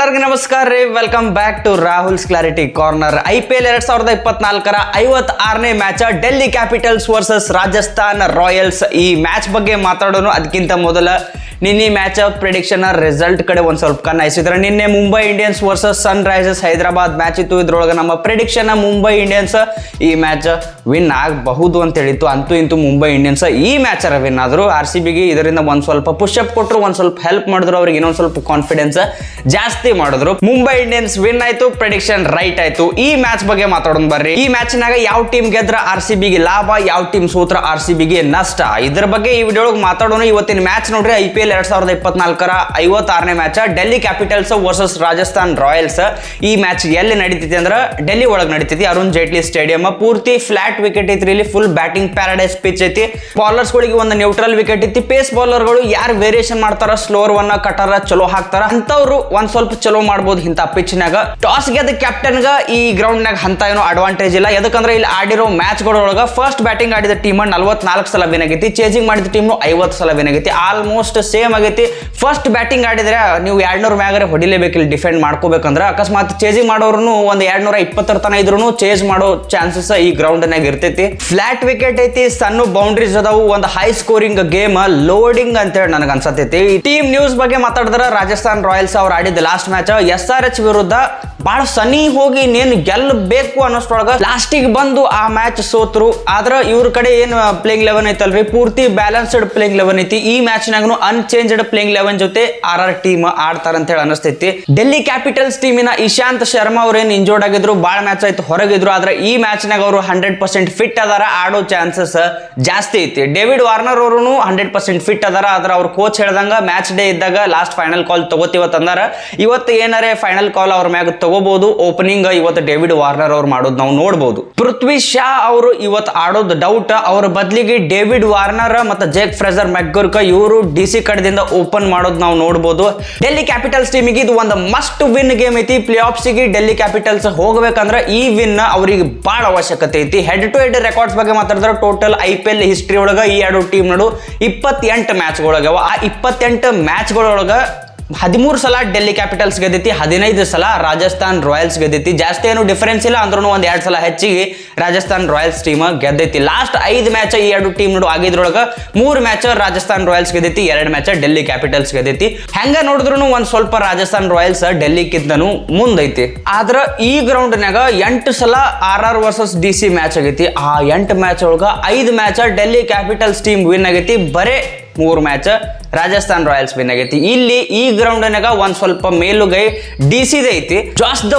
ಎಲ್ಲರಿಗೂ ನಮಸ್ಕಾರ ರೀ. Welcome back to Rahul's clarity corner. IPL 2024ರ 56ನೇ match Delhi Capitals versus Rajasthan Royals. ಈ ಮ್ಯಾಚ್ ಬಗ್ಗೆ ಮಾತಾಡೋಣ. ಅದಕ್ಕಿಂತ ಮೊದಲ ನಿನ್ನೆ ಮ್ಯಾಚ್ ಪ್ರಿಡಿಕ್ಷನ್ ರಿಸಲ್ಟ್ ಕಡೆ ಒಂದು ಸ್ವಲ್ಪ ಕಣ್ಣು ಹಾಯಿಸಿದ್ರೆ, ನಿನ್ನೆ ಮುಂಬೈ ಇಂಡಿಯನ್ಸ್ ವರ್ಸಸ್ ಸನ್ ರೈಸರ್ಸ್ ಹೈದರಾಬಾದ್ ಮ್ಯಾಚ್ ಇತ್ತು. ಇದ್ರೊಳಗೆ ನಮ್ಮ ಪ್ರಿಡಿಕ್ಷನ್ ಮುಂಬೈ ಇಂಡಿಯನ್ಸ್ ಈ ಮ್ಯಾಚ್ ವಿನ್ ಆಗಬಹುದು ಅಂತ ಹೇಳಿತ್ತು. ಅಂತೂ ಇಂತೂ ಮುಂಬೈ ಇಂಡಿಯನ್ಸ್ ಈ ಮ್ಯಾಚ್ ವಿನ್ ಆದ್ರು. RCBಗೆ ಇದರಿಂದ ಒಂದು ಸ್ವಲ್ಪ ಪುಷಪ್ ಕೊಟ್ಟರು, ಒಂದು ಸ್ವಲ್ಪ ಹೆಲ್ಪ್ ಮಾಡಿದ್ರು, ಅವ್ರಿಗೆ ಇನ್ನೊಂದು ಸ್ವಲ್ಪ ಕಾನ್ಫಿಡೆನ್ಸ್ ಜಾಸ್ತಿ ಮಾಡಿದ್ರು. ಮುಂಬೈ ಇಂಡಿಯನ್ಸ್ ವಿನ್ ಆಯ್ತು, ಪ್ರಿಡಿಕ್ಷನ್ ರೈಟ್ ಆಯ್ತು. ಈ ಮ್ಯಾಚ್ ಬಗ್ಗೆ ಮಾತಾಡೋಣ ಬರ್ರಿ. ಈ ಮ್ಯಾಚ್ನಾಗ ಯಾವ ಟೀಮ್ ಗೆದ್ರ RCBಗೆ ಲಾಭ, ಯಾವ ಟೀಮ್ ಸೋತ್ರ RCBಗೆ ನಷ್ಟ, ಇದ್ರ ಬಗ್ಗೆ ಈ ವಿಡಿಯೋ ಮಾತಾಡೋಣ. ಇವತ್ತಿನ ಮ್ಯಾಚ್ ನೋಡ್ರಿ, IPL 2024ರ 56ನೇ match Delhi Capitals versus Rajasthan Royals. ಈ ಮ್ಯಾಚ್ ಎಲ್ಲಿ ನಡೀತೈತಿ ಅಂದ್ರೆ ಡೆಲ್ಲಿ ಒಳಗೆ ನಡೀತೈತಿ, ಅರುಣ್ ಜೇಟ್ಲಿ ಸ್ಟೇಡಿಯಂ. ಪೂರ್ತಿ ಫ್ಲಾಟ್ ವಿಕೆಟ್ ಐತ್ರಿ, ಇಲ್ಲಿ ಫುಲ್ ಬ್ಯಾಟಿಂಗ್ ಪ್ಯಾರಡೈಸ್ ಪಿಚ್ ಐತಿ. ಬೌಲರ್ಸ್ ಗಳಿಗೆ ಒಂದು ನ್ಯೂಟ್ರಲ್ ವಿಕೆಟ್ ಐತಿ. ಪೇಸ್ ಬೌಲರ್ ಗಳು ಯಾರು ವೇರಿಯೇಷನ್ ಮಾಡ್ತಾರ, ಸ್ಲೋರ್ ಒನ್ ಕಟರ್ ಚಲೋ ಹಾಕ್ತಾರ, ಅಂತವ್ರು ಒಂದ್ ಸ್ವಲ್ಪ ಚಲೋ ಮಾಡಬಹುದು ಇಂತ ಪಿಚ್ ನಾಗ. ಟಾಸ್ ಗೆದ್ದ ಕ್ಯಾಪ್ಟನ್ ಗ ಈ ಗ್ರೌಂಡ್ ನಾಗ ಅಂತ ಏನೋ ಅಡ್ವಾಂಟೇಜ್ ಇಲ್ಲ. ಯಾಕಂದ್ರೆ ಇಲ್ಲಿ ಆಡಿರೋ ಮ್ಯಾಚ್ ಗಳೊಳಗ ಫಸ್ಟ್ ಬ್ಯಾಟಿಂಗ್ ಆಡಿದ ಟೀಮ್ 44 ಸಲ ವಿನ್ ಆಗೈತಿ, ಚೇಜಿಂಗ್ ಮಾಡಿದ ಟೀಮ್ 50 ಸಲ ವಿನ್ ಆಗೈತಿ. ಆಲ್ಮೋಸ್ಟ್ ಸೇಮ್ ಆಗೈತಿ. ಫಸ್ಟ್ ಬ್ಯಾಟಿಂಗ್ ಆಡಿದ್ರೆ ನೀವು 200 ಮ್ಯಾಗರೆ ಹೊಡಿಲೇಬೇಕು ಇಲ್ಲಿ ಡಿಫೆಂಡ್ ಮಾಡ್ಕೋಬೇಕಂದ್ರೆ. ಅಕಸ್ಮಾತ್ ಚೇಜಿಂಗ್ ಮಾಡೋರು ಒಂದು 220 ತನ ಇದ್ರು ಚೇಜ್ ಮಾಡೋ ಚಾನ್ಸಸ್ ಈ ಗ್ರೌಂಡ್ ನಾಗ ಇರ್ತೈತಿ. ಫ್ಲಾಟ್ ವಿಕೆಟ್ ಐತಿ, ಸಣ್ಣ ಬೌಂಡ್ರೀಸ್ ಅದಾವು, ಒಂದು ಹೈ ಸ್ಕೋರಿಂಗ್ ಗೇಮ್, ಲೋಡಿಂಗ್ ಅಂತ ಹೇಳಿ ನನಗೆ ಅನ್ಸತೈತಿ. ಟೀಮ್ ನ್ಯೂಸ್ ಬಗ್ಗೆ ಮಾತಾಡಿದ್ರೆ, ರಾಜಸ್ಥಾನ್ ರಾಯಲ್ಸ್ ಅವ್ರು ಆಡಿದ ಲಾಸ್ಟ್ ಮ್ಯಾಚ್ SRH ವಿರುದ್ಧ ಬಹಳ ಸನಿ ಹೋಗಿ ನೇನು ಗೆಲ್ಲಬೇಕು ಅನ್ನೋಷ್ಟ್ರೊಳಗ ಲಾಸ್ಟಿಗೆ ಬಂದು ಆ ಮ್ಯಾಚ್ ಸೋತ್ರು. ಆದ್ರ ಇವ್ರ ಕಡೆ ಏನು ಪ್ಲೇಯಿಂಗ್ 11 ಐತಲ್ರಿ, ಪೂರ್ತಿ ಬ್ಯಾಲೆನ್ಸ್ಡ್ ಪ್ಲೇಯಿಂಗ್ 11 ಐತಿ. ಈ ಮ್ಯಾಚ್ ನಾಗನು ಅನ್ಚೇಂಜ್ಡ್ ಪ್ಲೇಯಿಂಗ್ 11 ಜೊತೆ RR ಟೀಮ್ ಆಡ್ತಾರ ಅಂತ ಹೇಳಿ ಅನಿಸ್ತೈತಿ. ಡೆಲ್ಲಿ ಕ್ಯಾಪಿಟಲ್ಸ್ ಟೀಮಿನ ಇಶಾಂತ್ ಶರ್ಮಾ ಅವ್ರೇನು ಇಂಜೋರ್ಡ್ ಆಗಿದ್ರು, ಬಾಳ ಮ್ಯಾಚ್ ಆಯ್ತು ಹೊರಗಿದ್ರು. ಆದ್ರೆ ಈ ಮ್ಯಾಚ್ ನಾಗ ಅವರು 100% ಫಿಟ್ ಅದಾರ, ಆಡೋ ಚಾನ್ಸಸ್ ಜಾಸ್ತಿ ಐತಿ. ಡೇವಿಡ್ ವಾರ್ನರ್ ಅವರು 100% ಫಿಟ್ ಅದಾರ. ಆದ್ರೆ ಅವ್ರ ಕೋಚ್ ಹೇಳ್ದಂಗ ಮ್ಯಾಚ್ ಡೇ ಇದ್ದಾಗ ಲಾಸ್ಟ್ ಫೈನಲ್ ಕಾಲ್ ತಗೋತೀವತ್ತಂದಾರ. ಇವತ್ತು ಏನಾರೇ ಫೈನಲ್ ಕಾಲ್ ಅವ್ರ ಮ್ಯಾಗ ತಗೋಬಹುದು. ಓಪನಿಂಗ್ ಇವತ್ತು ಡೇವಿಡ್ ವಾರ್ನರ್ ಅವ್ರು ಮಾಡೋದು ನಾವು ನೋಡಬಹುದು. ಪೃಥ್ವಿ ಶಾ ಅವರು ಇವತ್ತು ಆಡೋದು ಡೌಟ್. ಅವ್ರ ಬದಲಿಗೆ ಡೇವಿಡ್ ವಾರ್ನರ್ ಮತ್ತು ಜೇಕ್ ಫ್ರೇಜರ್ ಮೆಕ್ಗುರ್ಕ ಇವರು DC ಕಡೆದಿಂದ ಓಪನ್ ಮಾಡೋದು ನಾವು ನೋಡಬಹುದು. ಡೆಲ್ಲಿ ಕ್ಯಾಪಿಟಲ್ಸ್ ಟೀಮಿಗೆ ಇದು ಒಂದು ಮಸ್ಟ್ ವಿನ್ ಗೇಮ್ ಐತಿ. ಪ್ಲೇ ಆಫ್ಸ್ಗೆ ಡೆಲ್ಲಿ ಕ್ಯಾಪಿಟಲ್ಸ್ ಹೋಗ್ಬೇಕಂದ್ರೆ ಈ ವಿನ್ ಅವ್ರಿಗೆ ಬಹಳ ಅವಶ್ಯಕತೆ ಐತಿ. ಹೆಡ್ ಟು ಹೆಡ್ ರೆಕಾರ್ಡ್ಸ್ ಬಗ್ಗೆ ಮಾತಾಡಿದ್ರೆ, ಟೋಟಲ್ IPL ಹಿಸ್ಟ್ರಿ ಒಳಗ ಈ ಎರಡು ಟೀಮ್ ನಡು 28 ಮ್ಯಾಚ್ಗಳಾಗ್ಯಾವ. ಆ 28 ಮ್ಯಾಚ್ಗಳೊಳಗ 13 ಸಲ ಡೆಲ್ಲಿ ಕ್ಯಾಪಿಟಲ್ಸ್ ಗೆದ್ದೈತಿ, 15 ಸಲ ರಾಜಸ್ಥಾನ್ ರಾಯಲ್ಸ್ ಗೆದ್ದೈತಿ. ಜಾಸ್ತಿ ಏನು ಡಿಫರೆನ್ಸ್ ಇಲ್ಲ, ಅಂದ್ರೂ ಒಂದ್ 2 ಸಲ ಹೆಚ್ಚಿಗೆ ರಾಜಸ್ಥಾನ್ ರಾಯಲ್ಸ್ ಟೀಮ್ ಗೆದ್ದೈತಿ. ಲಾಸ್ಟ್ 5 ಮ್ಯಾಚ್ ಈ ಎರಡು ಟೀಮ್ ನಡು ಆಗಿದ್ರೊಳಗ 3 ಮ್ಯಾಚ್ ರಾಜಸ್ಥಾನ್ ರಾಯಲ್ಸ್ ಗೆದ್ದೈತಿ, 2 ಮ್ಯಾಚ್ ಡೆಲ್ಲಿ ಕ್ಯಾಪಿಟಲ್ಸ್ ಗೆದ್ದೈತಿ. ಹೆಂಗ ನೋಡಿದ್ರು ಒಂದ್ ಸ್ವಲ್ಪ ರಾಜಸ್ಥಾನ್ ರಾಯಲ್ಸ್ ಡೆಲ್ಲಿಕ್ಕಿಂತನೂ ಮುಂದೈತಿ. ಆದ್ರ ಈ ಗ್ರೌಂಡ್ ನಾಗ 8 ಸಲ RR ವರ್ಸಸ್ DC ಮ್ಯಾಚ್ ಆಗೈತಿ. ಆ 8 ಮ್ಯಾಚ್ ಒಳಗ 5 match Delhi capitals team win ಆಗೈತಿ, ಬರೇ 3 ಮ್ಯಾಚ್ ರಾಜಸ್ಥಾನ್ ರಾಯಲ್ಸ್ ವಿನ್ ಆಗೈತಿ. ಇಲ್ಲಿ ಈ ಗ್ರೌಂಡ್ ನಾಗ ಒಂದ್ ಸ್ವಲ್ಪ ಮೇಲುಗೈ DC ಐತಿ.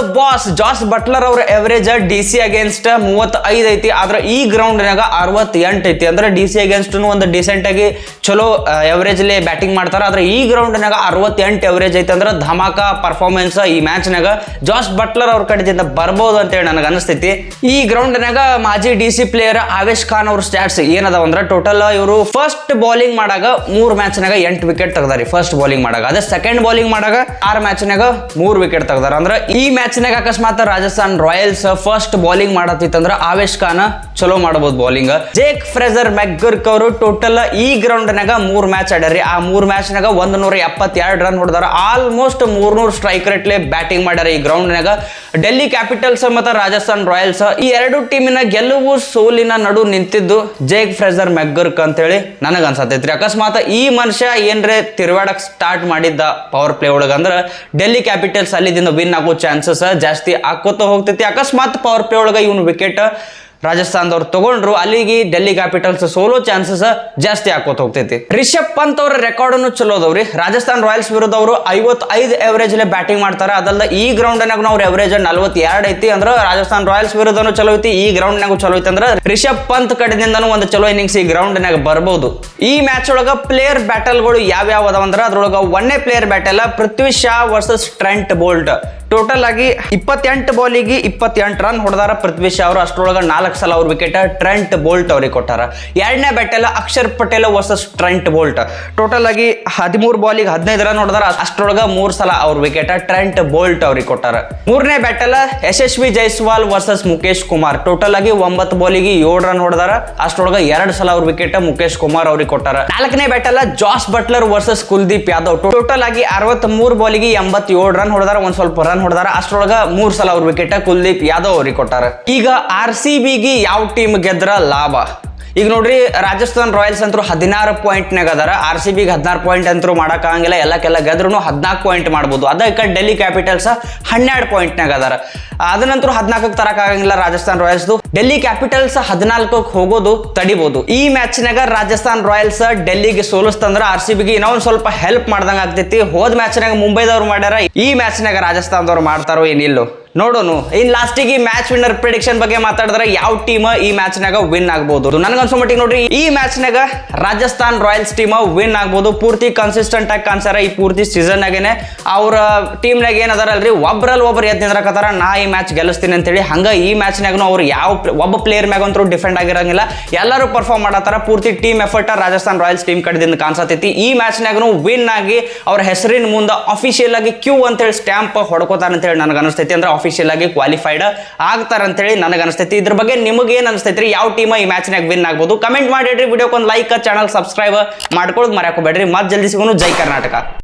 ಜಾಸ್ ಬಟ್ಲರ್ ಅವ್ರ ಎವರೇಜ್ DC ಅಗೇನ್ಸ್ಟ್ 35 ಐತಿ. ಆದ್ರೆ ಈ ಗ್ರೌಂಡ್ ನಾಗ 68 ಐತಿ. ಅಂದ್ರೆ DC ಅಗೇನ್ಸ್ಟ್ ಒಂದು ಡಿಸೆಂಟ್ ಆಗಿ ಚಲೋ ಎವರೇಜ್ ಲೇ ಬ್ಯಾಟಿಂಗ್ ಮಾಡ್ತಾರ. ಆದ್ರೆ ಈ ಗ್ರೌಂಡ್ ನಾಗ 68 ಎವರೇಜ್ ಐತಿ. ಅಂದ್ರೆ ಧಮಾಕ ಪರ್ಫಾರ್ಮೆನ್ಸ್ ಈ ಮ್ಯಾಚ್ ನಾಗ ಜಾಸ್ ಬಟ್ಲರ್ ಅವ್ರ ಕಡೆದಿಂದ ಬರ್ಬೋದು ಅಂತ ಹೇಳಿ ನನಗೆ ಅನಿಸ್ತೈತಿ. ಈ ಗ್ರೌಂಡ್ ನಾಗ ಮಾಜಿ DC ಪ್ಲೇಯರ್ ಆವೇಶ್ ಖಾನ್ ಅವ್ರ ಸ್ಟಾಟ್ಸ್ ಏನದಾವ ಅಂದ್ರೆ, ಟೋಟಲ್ ಇವರು ಫಸ್ಟ್ ಬೌಲಿಂಗ್ ಮಾಡಾಗ 3 ಮ್ಯಾಚ್ ನಾಗ 8 ವಿಕೆಟ್ ತೆಗ್ದಾರಿ ಫಸ್ಟ್ ಬೌಲಿಂಗ್ ಮಾಡಾಗ. ಅದೇ ಸೆಕೆಂಡ್ ಬೌಲಿಂಗ್ ಮಾಡಾಗ 6 ಮ್ಯಾಚ್ ನಾಗ 3 ವಿಕೆಟ್ ತೆಗ್ದಾರ. ಅಂದ್ರೆ ಈ ಮ್ಯಾಚ್ ನಾಗ ಅಕಸ್ಮಾತ್ ರಾಜಸ್ಥಾನ್ ರಾಯಲ್ಸ್ ಫಸ್ಟ್ ಬೌಲಿಂಗ್ ಮಾಡತ್ತಿತ್ತಂದ್ರ ಆವೇಶ್ ಖಾನ್ ಚಲೋ ಮಾಡಬಹುದು ಬೌಲಿಂಗ್. ಜೇಕ್ ಫ್ರೇಜರ್ ಮೆಕ್ಗುರ್ಕ್ ಅವರು ಟೋಟಲ್ ಈ ಗ್ರೌಂಡ್ ನಾಗ 3 ಮ್ಯಾಚ್ ಆಡ್ಯಾರಿ. ಆ 3 ಮ್ಯಾಚ್ ನಾಗ 172 ರನ್ ಹೊಡೆದಾರ. ಆಲ್ಮೋಸ್ಟ್ 300 ಸ್ಟ್ರೈಕ್ ರೇಟ್ ಲೇ ಬ್ಯಾಟಿಂಗ್ ಮಾಡ್ಯಾರ ಈ ಗ್ರೌಂಡ್ ನಾಗ. ಡೆಲ್ಲಿ ಕ್ಯಾಪಿಟಲ್ಸ್ ಮತ್ತು ರಾಜಸ್ಥಾನ್ ರಾಯಲ್ಸ್ ಈ ಎರಡು ಟೀಮಿನ ಗೆಲುವು ಸೋಲಿನ ನಡು ನಿಂತಿದ್ದು ಜೇಕ್ ಫ್ರೇಜರ್ ಮೆಕ್ಗುರ್ಕ್ ಅಂತ ಹೇಳಿ ನನಗ ಅನ್ಸತೈತ್ರಿ. ಅಕಸ್ಮಾತ್ ಈ ಮನುಷ್ಯ ಏನ್ರೆ ತಿರುವಾಡಕ್ ಸ್ಟಾರ್ಟ್ ಮಾಡಿದ್ದ ಪವರ್ ಪ್ಲೇ ಒಳಗ ಅಂದ್ರೆ ಡೆಲ್ಲಿ ಕ್ಯಾಪಿಟಲ್ಸ್ ಅಲ್ಲಿದಿಂದ ವಿನ್ ಆಗೋ ಚಾನ್ಸಸ್ ಜಾಸ್ತಿ ಆಕೋತ ಹೋಗ್ತೈತಿ. ಅಕಸ್ಮಾತ್ ಪವರ್ ಪ್ಲೇ ಒಳಗ ಇವನು ವಿಕೆಟ್ ರಾಜಸ್ಥಾನದವ್ರು ತಗೊಂಡ್ರು, ಅಲ್ಲಿಗೆ ಡೆಲ್ಲಿ ಕ್ಯಾಪಿಟಲ್ಸ್ ಸೋಲೋ ಚಾನ್ಸಸ್ ಜಾಸ್ತಿ ಹಾಕೋತ ಹೋಗ್ತೈತಿ. ರಿಷಬ್ ಪಂತ್ ಅವ್ರ ರೆಕಾರ್ಡ್ ಅನ್ನು ಚಲೋ ಅದಾವ್ರಿ. ರಾಜಸ್ಥಾನ್ ರಾಯಲ್ಸ್ ವಿರುದ್ಧ ಅವರು 55 ಎವರೇಜ್ ಬ್ಯಾಟಿಂಗ್ ಮಾಡ್ತಾರ. ಅದಲ್ಲ ಈ ಗ್ರೌಂಡ್ ನಾಗ ಅವ್ರ ಎವರೇಜ್ 42 ಐತಿ. ಅಂದ್ರೆ ರಾಜಸ್ಥಾನ್ ರಾಯಲ್ಸ್ ವಿರುದ್ಧನೂ ಚಲೋ ಐತಿ, ಈ ಗ್ರೌಂಡ್ ನಾಗ ಚಲೋ ಐತಿ. ಅಂದ್ರೆ ರಿಷಬ್ ಪಂತ್ ಕಡೆದಿಂದನೂ ಒಂದು ಚಲೋ ಇನ್ನಿಂಗ್ಸ್ ಈ ಗ್ರೌಂಡ್ ನಾಗ ಬರ್ಬೋದು. ಈ ಮ್ಯಾಚ್ ಒಳಗ ಪ್ಲೇಯರ್ ಬ್ಯಾಟಲ್ ಗಳು ಯಾವ್ಯಾವ ಅದಾವ ಅಂದ್ರೆ, ಅದ್ರೊಳಗ 1ನೇ player battle Prithvi Shaw versus Trent Boult. Total ಆಗಿ 28 ಬಾಲಿಗೆ 28 ರನ್ ಹೊಡೆದಾರ ಪೃಥ್ವಿ ಶಾ ಅವರು. ಅಷ್ಟರೊಳಗೆ 4 ಸಲ ಅವ್ರ ವಿಕೆಟ್ ಟ್ರೆಂಟ್ ಬೋಲ್ಟ್ ಅವ್ರಿಗೆ ಕೊಟ್ಟಾರ. ಎರಡನೇ battle Akshar Patel versus Trent Boult. Total ಆಗಿ 13 ಬಾಲಿಗೆ 15 ರನ್ ಹೊಡೆದಾರ. ಅಷ್ಟರೊಳಗೆ 3 ಸಲ ಅವ್ರ ವಿಕೆಟ್ ಟ್ರೆಂಟ್ ಬೋಲ್ಟ್ ಅವ್ರಿಗೆ ಕೊಟ್ಟಾರ. ಮೂರನೇ ಬ್ಯಾಟಲ್ ಯಶಸ್ವಿ ಜೈಸ್ವಾಲ್ ವರ್ಸಸ್ ಮುಖೇಶ್ ಕುಮಾರ್. ಟೋಟಲ್ ಆಗಿ 9 ಬಾಲಿಗೆ 7 ರನ್ ಹೊಡೆದಾರ. ಅಷ್ಟರೊಳಗೆ 2 ಸಲ ಅವ್ರ ವಿಕೆಟ್ ಮುಖೇಶ್ ಕುಮಾರ್ ಅವ್ರಿಗೆ ಕೊಟ್ಟಾರ. ನಾಲ್ಕನೇ battle Jos Buttler versus Kuldeep Yadav. Total ಆಗಿ 63 ಬಾಲಿಗೆ 87 ರನ್ ಹೊಡೆದಾರ. ಒಂದ್ ಸ್ವಲ್ಪ ರನ್ ಹೊಡೆದಾರ. ಅಷ್ಟರೊಳಗ 3 ಸಲ ಅವ್ರ ವಿಕೆಟ್ ಕುಲ್ದೀಪ್ ಯಾದವ್ ಅವ್ರಿಗೆ ಕೊಟ್ಟಾರ. ಈಗ RCBಗೆ ಯಾವ ಟೀಮ್ ಗೆದ್ರ ಲಾಭ? ಈಗ ನೋಡ್ರಿ, ರಾಜಸ್ಥಾನ್ ರಾಯಲ್ಸ್ ಅಂತೂ 16 ಪಾಯಿಂಟ್ನಾಗ ಅದಾರ. RCBಗೆ 16 ಪಾಯಿಂಟ್ ಅಂತೂ ಮಾಡಕ್ಕಾಗಂಗಿಲ್ಲ. ಎಲ್ಲಕ್ಕೆಲ್ಲ ಗೆದ್ರು 14 ಪಾಯಿಂಟ್ ಮಾಡ್ಬೋದು. ಅದಕ್ಕೆ ಡೆಲ್ಲಿ ಕ್ಯಾಪಿಟಲ್ಸ್ 12 ಪಾಯಿಂಟ್ನಾಗ ಅದಾರ. ಅದನ್ನಂತರೂ 14ಕ್ಕೆ ತರಕಾಗಂಗಿಲ್ಲ ರಾಜಸ್ಥಾನ್ ರಾಯಲ್ಸ್ದು. ಡೆಲ್ಲಿ ಕ್ಯಾಪಿಟಲ್ಸ್ 14ಕ್ಕೆ ಹೋಗೋದು ತಡಿಬಹುದು. ಈ ಮ್ಯಾಚ್ನಾಗ ರಾಜಸ್ಥಾನ್ ರಾಯಲ್ಸ್ ಡೆಲ್ಲಿಗೆ ಸೋಲಿಸ್ತಂದ್ರ RCBಗೆ ಇನ್ನೊಂದು ಸ್ವಲ್ಪ ಹೆಲ್ಪ್ ಮಾಡ್ದಂಗ ಆಗ್ತೈತಿ. ಹೋದ್ ಮ್ಯಾಚ್ನಾಗ ಮುಂಬೈದವ್ರು ಮಾಡ್ಯಾರ, ಈ ಮ್ಯಾಚ್ನಾಗ ರಾಜಸ್ಥಾನದವ್ರು ಮಾಡ್ತಾರೋ ಏನಿಲ್ಲೋ ನೋಡೋನು. ಇನ್ ಲಾಸ್ಟಿಗೆ ಮ್ಯಾಚ್ ವಿನ್ನರ್ ಪ್ರಿಡಿಕ್ಷನ್ ಬಗ್ಗೆ ಮಾತಾಡಿದ್ರೆ ಯಾವ ಟೀಮ್ ಈ ಮ್ಯಾಚ್ನಾಗ ವಿನ್ ಆಗ್ಬಹುದು? ನನಗನ್ಸೋ ಮಟ್ಟಿಗೆ ನೋಡ್ರಿ, ಈ ಮ್ಯಾಚ್ನಾಗ ರಾಜಸ್ಥಾನ್ ರಾಯಲ್ಸ್ ಟೀಮ್ ವಿನ್ ಆಗ್ಬಹುದು. ಪೂರ್ತಿ ಕನ್ಸಿಸ್ಟೆಂಟ್ ಆಗಿ ಕಾಣಿಸ್ತಾರ ಈ ಪೂರ್ತಿ ಸೀಸನ್ ಆಗೇನೆ. ಅವ್ರ ಟೀಮ್ನಾಗ ಏನದಾರಲ್ರಿ, ಒಬ್ರಲ್ಲಿ ಒಬ್ರು ಎದ್ದು ನಿಂದ್ರಕತ್ತಾರ, ನಾ ಈ ಮ್ಯಾಚ್ ಗೆಲ್ಲಿಸ್ತೀನಿ ಅಂತೇಳಿ. ಹಂಗ ಈ ಮ್ಯಾಚ್ನಾಗೂ ಅವ್ರು ಯಾವ ಒಬ್ಬ ಪ್ಲೇಯರ್ ಮ್ಯಾಗ ಅಂತೂ ಡಿಫೆಂಡ್ ಆಗಿರಂಗಿಲ್ಲ. ಎಲ್ಲರೂ ಪರ್ಫಾರ್ಮ್ ಮಾಡತ್ತಾರ. ಪೂರ್ತಿ team effort Rajasthan Royals team ಕಡೆದಿಂದ ಕಾಣಿಸತೈತಿ. ಈ ಮ್ಯಾಚ್ನಾಗೂ ವಿನ್ ಆಗಿ ಅವ್ರ ಹೆಸರಿನ ಮುಂದೆ ಅಫಿಷಿಯಲ್ ಆಗಿ ಕ್ಯೂ ಅಂತೇಳಿ ಸ್ಟ್ಯಾಂಪ್ ಹೊಡ್ಕೋತಾರ ಅಂತೇಳಿ ನನಗೆ ಅನಿಸ್ತೈತಿ. ಅಂದ್ರೆ ಅಫಿಷಿಯಲ್ ಆಗಿ ಕ್ವಾಲಿಫೈಡ್ ಆಗ್ತಾರ ಅಂತೇಳಿ ನನಗೆ ಅನಿಸ್ತೈತಿ. ಇದ್ರ ಬಗ್ಗೆ ನಿಮಗೆ ಏನ್ ಅನಿಸ್ತೈತ್ರಿ? ಯಾವ ಟೀಮ್ ಈ ಮ್ಯಾಚ್ನಾಗ ವಿನ್ ಆಗ್ಬೋದು? ಕಮೆಂಟ್ ಮಾಡಿಡ್ರಿ. ವಿಡಿಯೋಕ್ಕೆ ಒಂದು ಲೈಕ್, ಚಾನಲ್ ಸಬ್ಸ್ಕ್ರೈಬ್ ಮಾಡ್ಕೊಳ್ಳೋದು ಮರ್ಯಾಕೋಬೇಡ್ರಿ. ಮತ್ತೆ ಜಲ್ದಿ ಸಿಗೋನು. ಜೈ ಕರ್ನಾಟಕ.